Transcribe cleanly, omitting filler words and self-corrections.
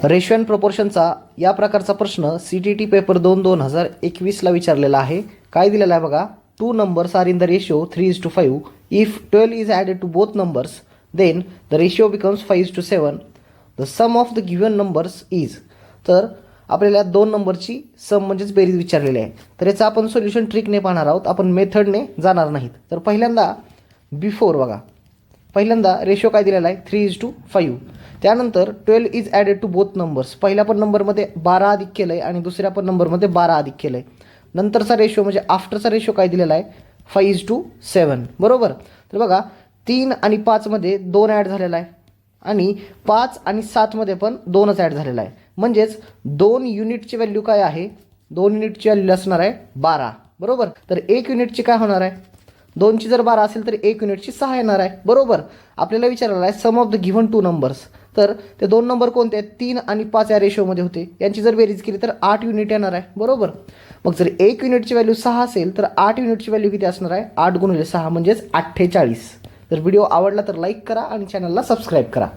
Ratio and प्रोपोर्शनचा या प्रकारचा प्रश्न CTT पेपर 2/2021ला विचारलेला आहे. काय दिलेला आहे बघा. 2 numbers are in the ratio 3:5. If 12 is added to both numbers, then the ratio becomes 5:7. The sum of the given numbers is. तर आपल्याला 2 नंबरची सम म्हणजेच बेरीज विचारलेली आहे. तर याचं आपण सोल्युशन ट्रिकने पाहणार आहोत, आपण मेथडने जाणार नाहीत. तर पहिल्यांदा बिफोर बघा, पहिल्यांदा रेशो काय दिलेला आहे 3:5. त्यानंतर 12 is added to both numbers. पहिल्या पण नंबरमध्ये 12 अधिक केलं आहे आणि दुसऱ्या पण नंबरमध्ये 12 अधिक केलं आहे. नंतरचा रेशो म्हणजे आफ्टरचा रेशो काय दिलेला आहे 5:7. बरोबर. तर बघा 3 आणि 5मध्ये 2 ॲड झालेला आहे आणि 5 आणि 7मध्ये पण 2च ॲड झालेला आहे. म्हणजेच 2 युनिटची व्हॅल्यू काय आहे, 2 युनिटची व्हॅल्यू असणार आहे 12. बरोबर. तर 1 युनिटची काय होणार आहे, 2ची जर 12 असेल तर 1 युनिटची 6 येणार आहे. बरोबर. आपल्याला विचारलेलं आहे सम ऑफ द गिव्हन 2 नंबर्स. तर ते 2 नंबर कोणते आहेत, 3 आणि 5 या रेशोमध्ये होते. यांची जर बेरीज केली तर 8 युनिट येणार आहे. बरोबर. मग जर 1 युनिटची व्हॅल्यू 6 असेल तर 8 युनिटची व्हॅल्यू किती असणार आहे, 8 गुणिले 6 म्हणजेच 48. तर व्हिडिओ आवडला तर लाईक करा आणि चॅनलला सबस्क्राईब करा.